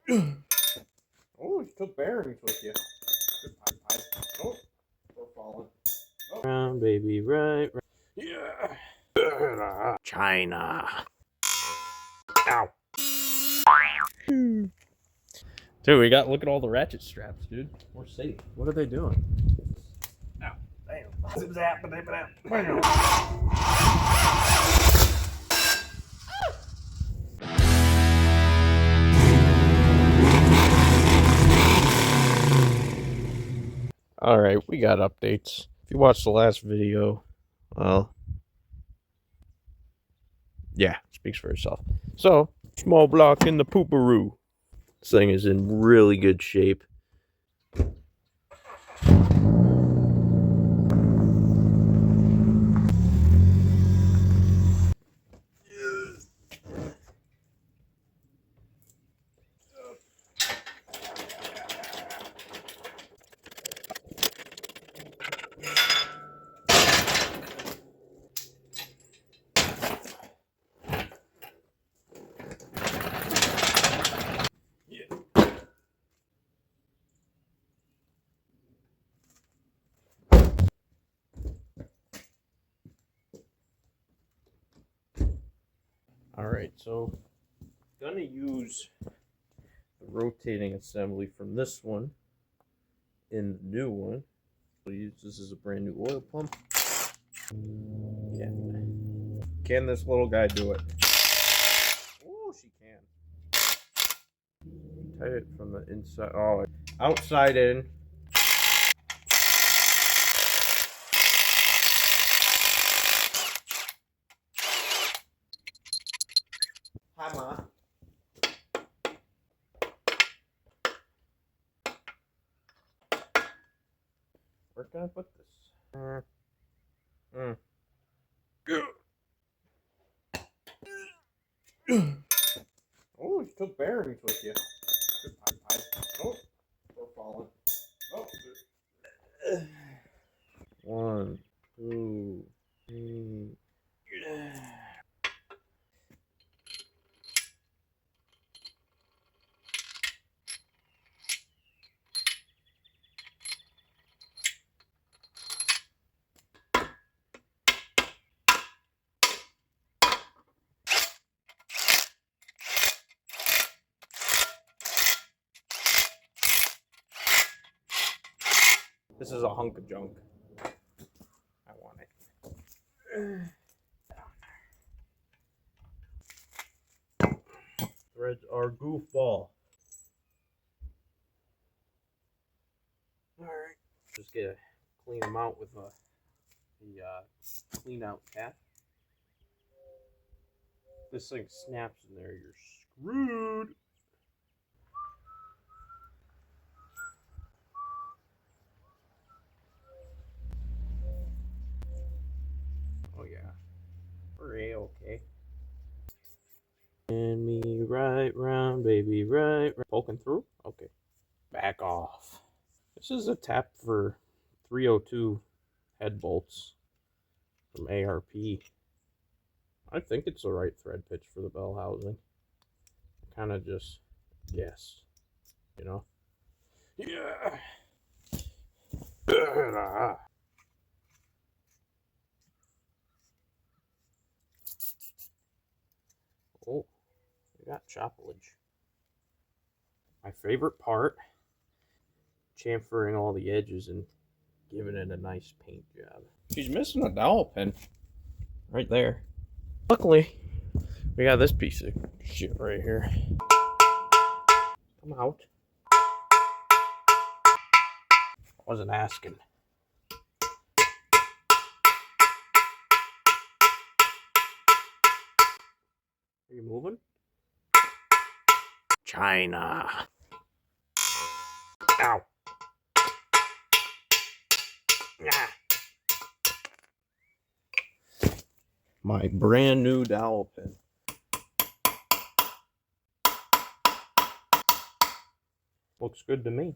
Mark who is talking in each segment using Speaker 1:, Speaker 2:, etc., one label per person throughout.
Speaker 1: Oh, you took bearings with you. Oh, we're falling. Oh.
Speaker 2: Round, baby, right. Yeah. China. Ow. Dude, we got, look at all the ratchet straps, dude. We're safe. What are they doing? Ow. Damn. Alright, we got updates. If you watched the last video, well, yeah, speaks for itself. So, small block in the pooperoo. This thing is in really good shape. Alright, so gonna use the rotating assembly from this one in the new one. I'll use this as a brand new oil pump. Yeah. Can this little guy do it? Oh, she can. Tight it from the inside. Oh, outside in. Hi, Ma. Where can I put this?
Speaker 1: Oh, you took bearings with you. Oh, we're falling. Oh.
Speaker 2: 1, 2, 3. This is a hunk of junk. I want it. Threads are goofball. Alright. Just clean them out with the clean out cap. If this thing snaps in there, you're screwed. Oh yeah. We're A-okay. And me right round, baby, right. Poking through? Okay. Back off. This is a tap for 302 head bolts from ARP. I think it's the right thread pitch for the bell housing. Kind of just guess, you know? Yeah. Oh, we got choppage. My favorite part, chamfering all the edges and giving it a nice paint job. She's missing a dowel pin right there. Luckily, we got this piece of shit right here. Come out. Wasn't asking. Are you moving? China. Ow. Nah. My brand new dowel pin. Looks good to me.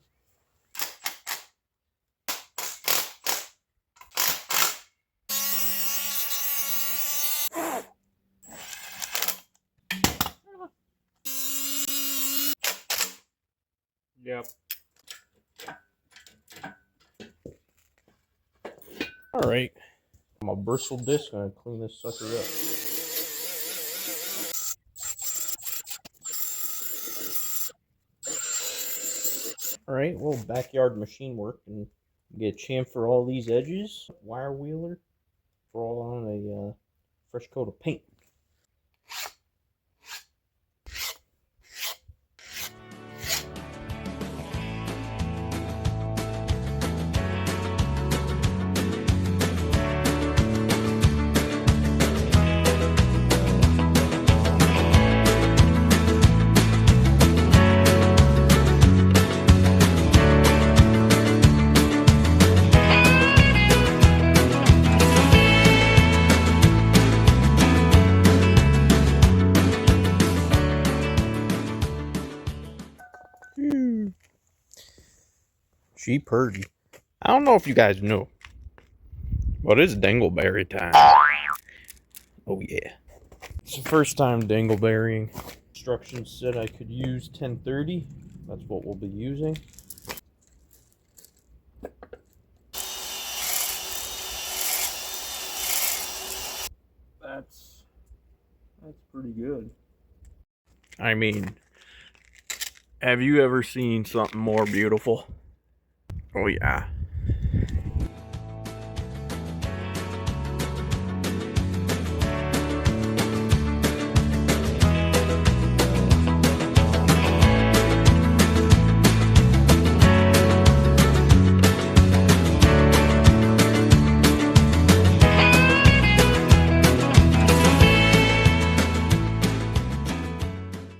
Speaker 1: Yep.
Speaker 2: Alright. I'm a bristle disc and I clean this sucker up. Alright, well, backyard machine work, and get a chamfer all these edges, wire wheeler, throw on a fresh coat of paint. She purdy. I don't know if you guys know, but it's dingleberry time. Oh yeah. It's the first time dingleberrying. Instructions said I could use 1030. That's what we'll be using. That's pretty good. I mean, have you ever seen something more beautiful? Oh yeah.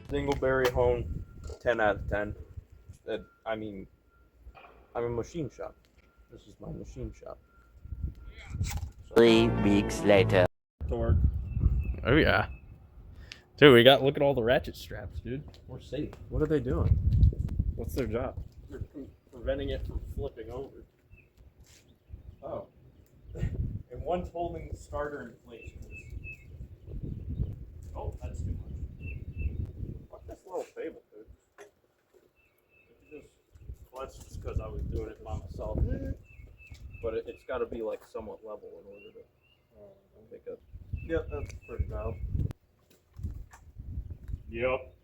Speaker 2: Dingleberry hone, 10 out of 10. I mean, I'm a machine shop. This is my machine shop. So.
Speaker 3: 3 weeks later.
Speaker 2: Torque. Oh yeah. Dude, look at all the ratchet straps, dude. We're safe.
Speaker 1: What are they doing? What's their job?
Speaker 2: They're preventing it from flipping over.
Speaker 1: Oh.
Speaker 2: And one's holding the starter in place. Oh, that's too much. Fuck this little table, dude. Well, that's just because I was doing it by myself. But it's got to be like somewhat level in order to pick up.
Speaker 1: Yep, that's pretty valid.
Speaker 2: Yep.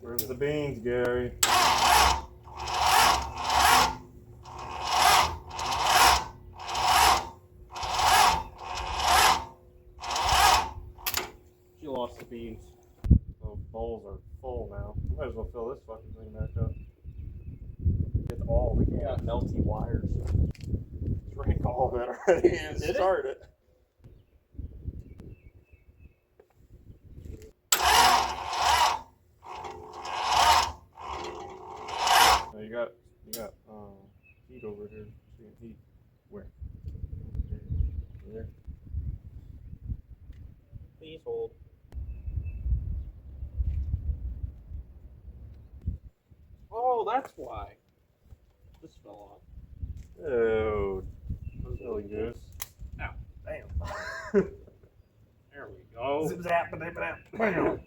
Speaker 1: Where's the beans, Gary?
Speaker 2: She lost the beans.
Speaker 1: Those bowls are full now. Might as well fill this fucking thing back up. Get all the
Speaker 2: We got melty wires.
Speaker 1: drink all of it already and
Speaker 2: Did it?
Speaker 1: start it. Now you got heat over here. Seeing heat. Where? There.
Speaker 2: Please hold. Oh, that's why. This fell off.
Speaker 1: Oh, silly goose.
Speaker 2: Ow.
Speaker 1: Damn.
Speaker 2: There we go.
Speaker 1: Zip zap, ba zap, bam.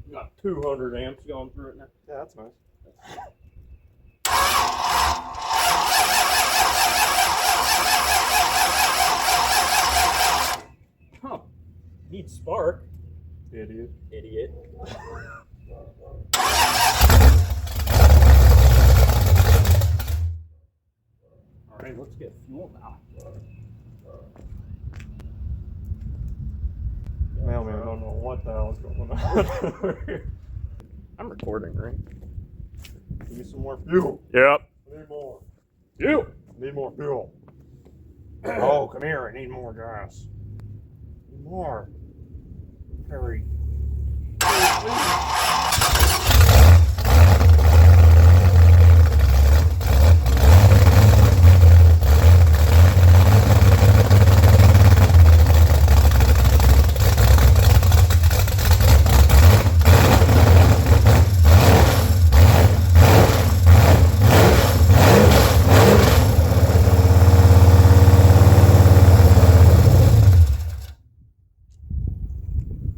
Speaker 2: We got 200 amps going through it now.
Speaker 1: Yeah, that's nice.
Speaker 2: Huh. Need spark.
Speaker 1: Idiot.
Speaker 2: Idiot. Alright, let's get fuel now.
Speaker 1: Mailman don't know what the hell's going on.
Speaker 2: I'm recording, right?
Speaker 1: Give me some more fuel.
Speaker 2: Yep.
Speaker 1: Need more.
Speaker 2: You.
Speaker 1: Need more fuel. Oh, come here. I need more gas. Need more. Hurry.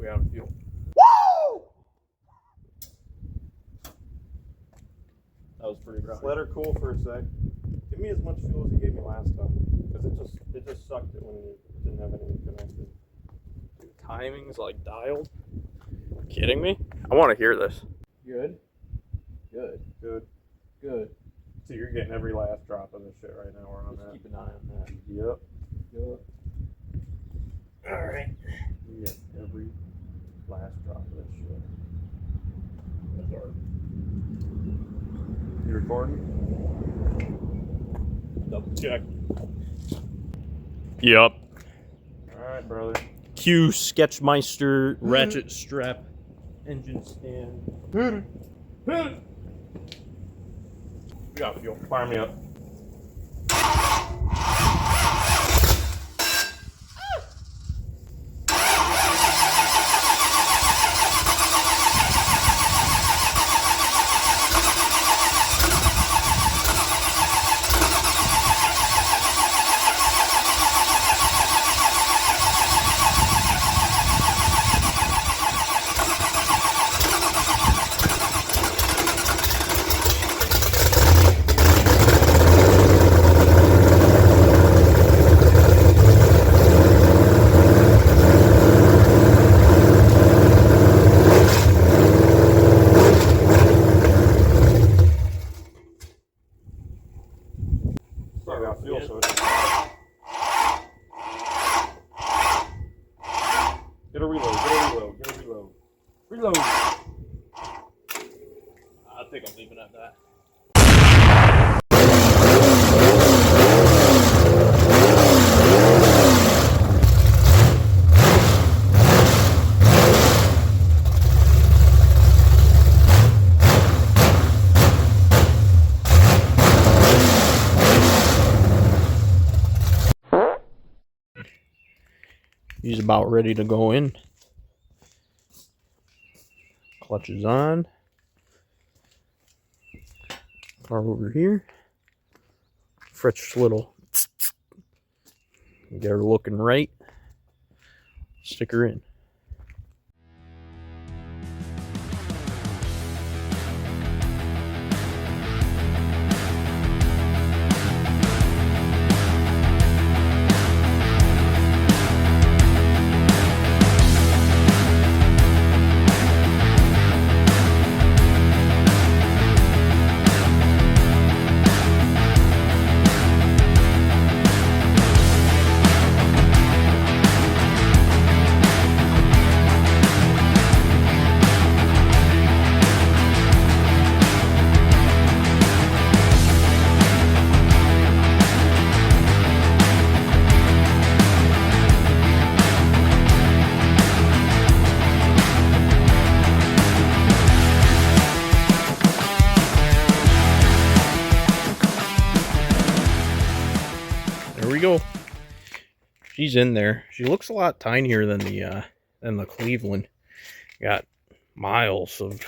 Speaker 2: we out of fuel.
Speaker 1: Woo!
Speaker 2: That was pretty rough.
Speaker 1: Let her cool for a sec. Give me as much fuel as you gave me last time, because it just sucked it when you didn't have anything connected.
Speaker 2: Timing's like dialed. Kidding me? I want to hear this.
Speaker 1: Good. Good. Good. Good. So you're getting every last drop of this shit right now. We're on
Speaker 2: Just
Speaker 1: that.
Speaker 2: keep an eye on that.
Speaker 1: Yep. Yep.
Speaker 2: All right.
Speaker 1: You get every last drop of this shit. You recording?
Speaker 2: Double check. Yep.
Speaker 1: All right, brother.
Speaker 2: Q Sketchmeister ratchet strap engine stand.
Speaker 1: Hit it. Hit it.
Speaker 2: We got fuel.
Speaker 1: Fire me up. Get a reload, get a reload, get a reload. Reload!
Speaker 2: I think I'm leaving it at that. He's about ready to go in. Clutch is on. Car over here. Fresh little. Get her looking right. Stick her in. There we go. She's in there. She looks a lot tinier than the Cleveland. Got miles of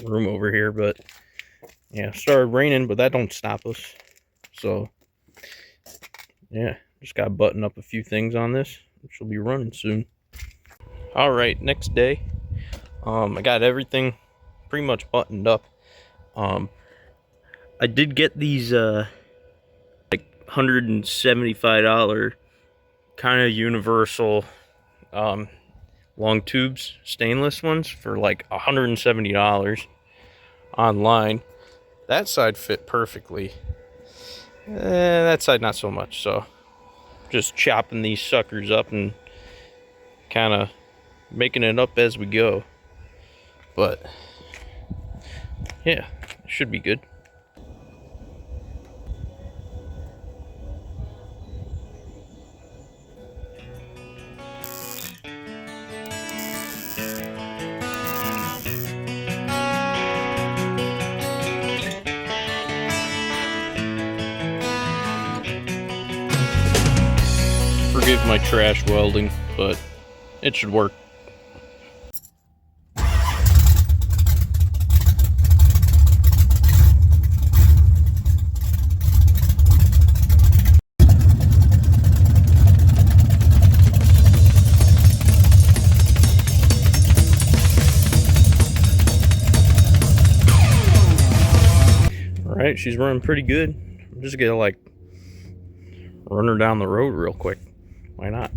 Speaker 2: room over here, but yeah, started raining, but that don't stop us. So yeah, just got to button up a few things on this, which will be running soon. All right, next day. I got everything pretty much buttoned up. I did get these like $175 kind of universal long tubes, stainless ones, for like $170 online. That side fit perfectly. That side not so much. So just chopping these suckers up and kind of making it up as we go. But yeah, should be good. Forgive my trash welding, but it should work. Alright, she's running pretty good. I'm just gonna like run her down the road real quick. Why not?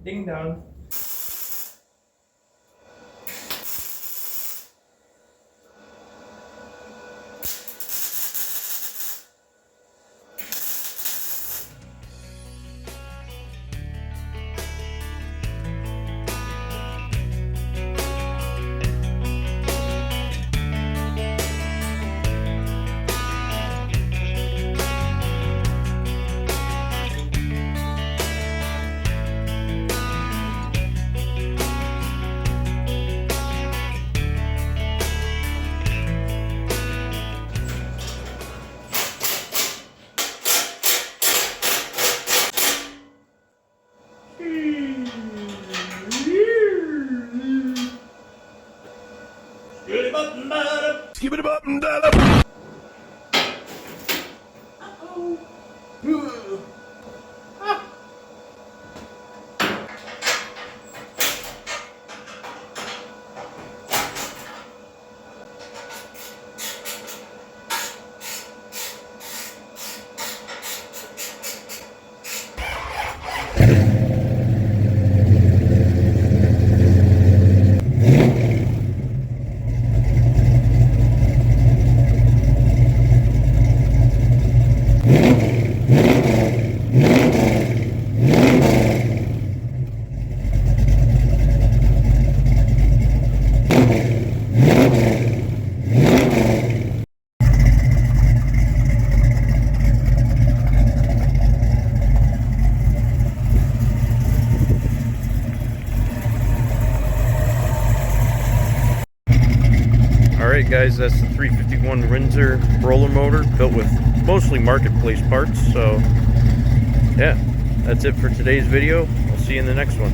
Speaker 2: Ding dong.
Speaker 3: Skip it up and down up.
Speaker 2: Alright guys, that's the 351 Windsor roller motor, built with mostly marketplace parts. So yeah, that's it for today's video. I'll see you in the next one.